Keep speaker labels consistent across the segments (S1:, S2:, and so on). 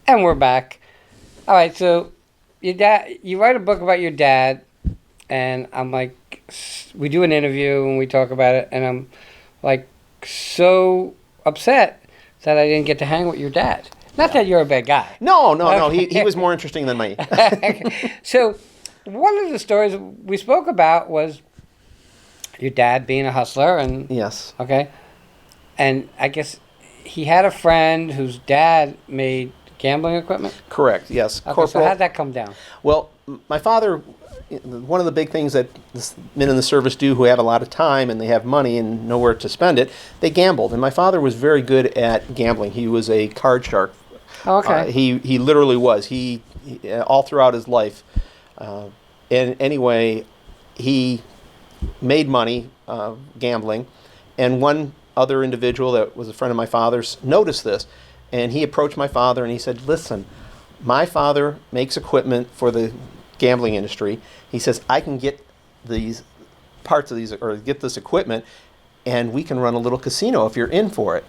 S1: And we're back. All right, so your dad, you write a book about your dad, and I'm like, we do an interview and we talk about it, and I'm like so upset that I didn't get to hang with your dad. Not that you're a bad guy.
S2: No. He was more interesting than me.
S1: So, one of the stories we spoke about was your dad being a hustler, and
S2: Yes.
S1: okay, and I guess he had a friend whose dad made gambling equipment.
S2: Correct. Yes.
S1: Okay, so how'd that come down?
S2: Well, my father, one of the big things that men in the service do who have a lot of time and they have money and nowhere to spend it, they gambled. And my father was very good at gambling. He was a card shark.
S1: Oh, okay.
S2: He literally was. He all throughout his life. And anyway, he made money gambling. And one other individual that was a friend of my father's noticed this. And he approached my father and he said, listen, my father makes equipment for the gambling industry. He says, I can get these parts of these, or get this equipment, and we can run a little casino if you're in for it.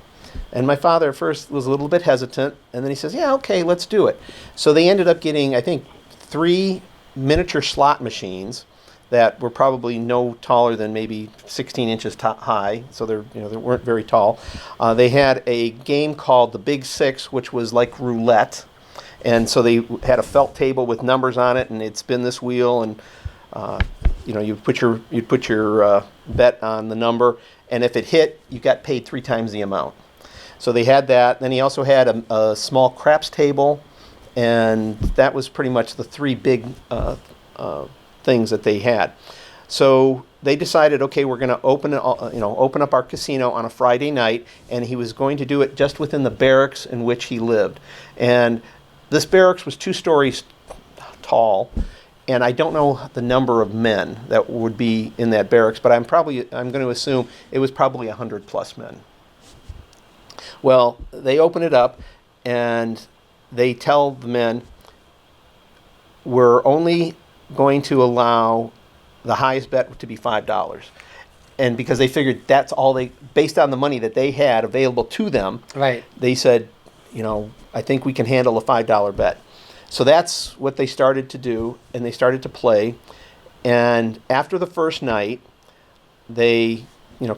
S2: And my father at first was a little bit hesitant, and then he says, yeah, okay, let's do it. So they ended up getting, I think, 3 miniature slot machines that were probably no taller than maybe 16 inches high, so they weren't very tall. They had a game called the Big Six, which was like roulette, and so they had a felt table with numbers on it, and they'd spin this wheel, and you'd put your bet on the number, and if it hit, you got paid 3 times the amount. So they had that. Then he also had a small craps table, and that was pretty much the 3 big things that they had. So they decided, okay, we're going to open up our casino on a Friday night, and he was going to do it just within the barracks in which he lived. And this barracks was 2 stories tall, and I don't know the number of men that would be in that barracks, but I'm going to assume it was probably 100 plus men. Well, they open it up, and they tell the men, we're only going to allow the highest bet to be $5. And because they figured that's all based on the money that they had available to them,
S1: right,
S2: they said, I think we can handle a $5 bet. So that's what they started to do, and they started to play. And after the first night, they,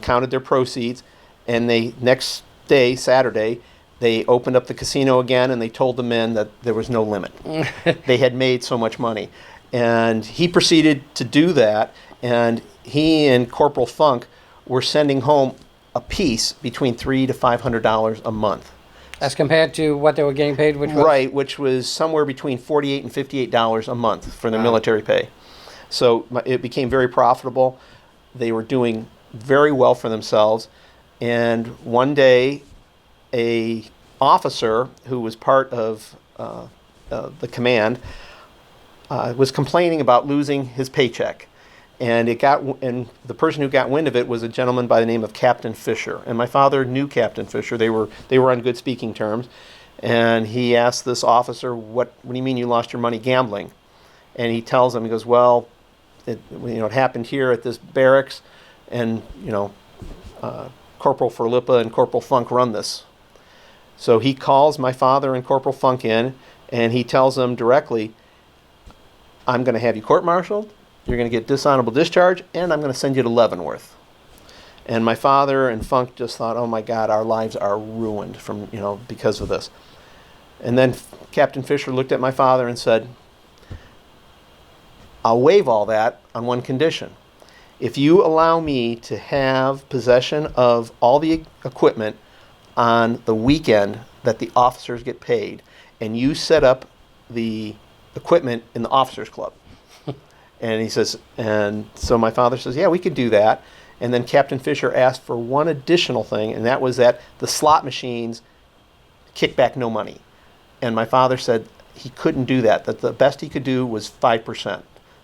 S2: counted their proceeds, and next day, Saturday, they opened up the casino again, and they told the men that there was no limit. They had made so much money. And he proceeded to do that, and he and Corporal Funk were sending home a piece between $300 to $500 a month.
S1: As compared to what they were getting paid, which was?
S2: Right, which was somewhere between $48 and $58 a month for their military pay. So it became very profitable. They were doing very well for themselves. And one day, a officer who was part of the command was complaining about losing his paycheck, and the person who got wind of it was a gentleman by the name of Captain Fisher. And my father knew Captain Fisher; they were on good speaking terms. And he asked this officer, "What do you mean you lost your money gambling?" And he tells him, he goes, "Well, it happened here at this barracks, and Corporal Ferlippa and Corporal Funk run this." So he calls my father and Corporal Funk in, and he tells them directly, I'm going to have you court-martialed, you're going to get dishonorable discharge, and I'm going to send you to Leavenworth. And my father and Funk just thought, oh my God, our lives are ruined because of this. And then Captain Fisher looked at my father and said, I'll waive all that on one condition. If you allow me to have possession of all the equipment on the weekend that the officers get paid, and you set up the equipment in the officers club. And he says, and so my father says, yeah, we could do that. And then Captain Fisher asked for one additional thing, and that was that the slot machines kick back no money. And my father said he couldn't do that, that the best he could do was 5%.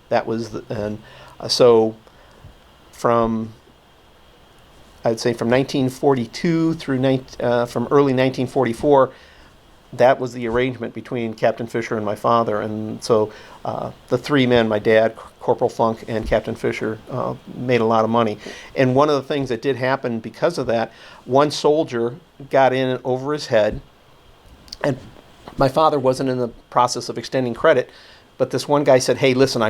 S2: That was, so from 1942 through from early 1944, that was the arrangement between Captain Fisher and my father. And so the 3 men, my dad, Corporal Funk, and Captain Fisher, made a lot of money. And one of the things that did happen because of that, one soldier got in over his head and My father wasn't in the process of extending credit, but this one guy said, "Hey, listen,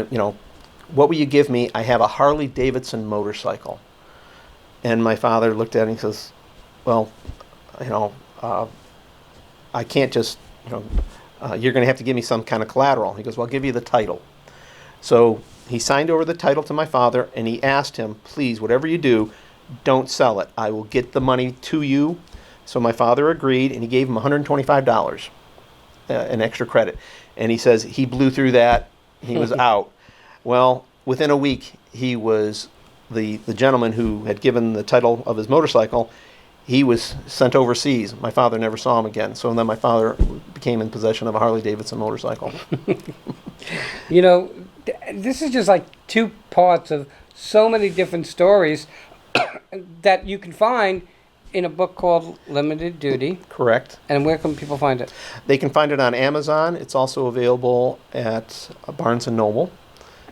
S2: what will you give me? I have a Harley Davidson motorcycle." And my father looked at it and he says, "Well, I can't just, you're going to have to give me some kind of collateral." He goes, "Well, I'll give you the title." So he signed over the title to my father, and he asked him, "Please, whatever you do, don't sell it. I will get the money to you." So my father agreed, and he gave him $125 an extra credit. And he says he blew through that. He was out. Well, within a week, he was the gentleman who had given the title of his motorcycle. He was sent overseas. My father never saw him again. So then my father became in possession of a Harley Davidson motorcycle.
S1: This is just like two parts of so many different stories that you can find in a book called Limited Duty.
S2: Correct.
S1: And where can people find it?
S2: They can find it on Amazon. It's also available at Barnes & Noble.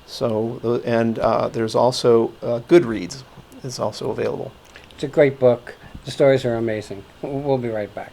S2: So, and there's also Goodreads is also available.
S1: It's a great book. The stories are amazing. We'll be right back.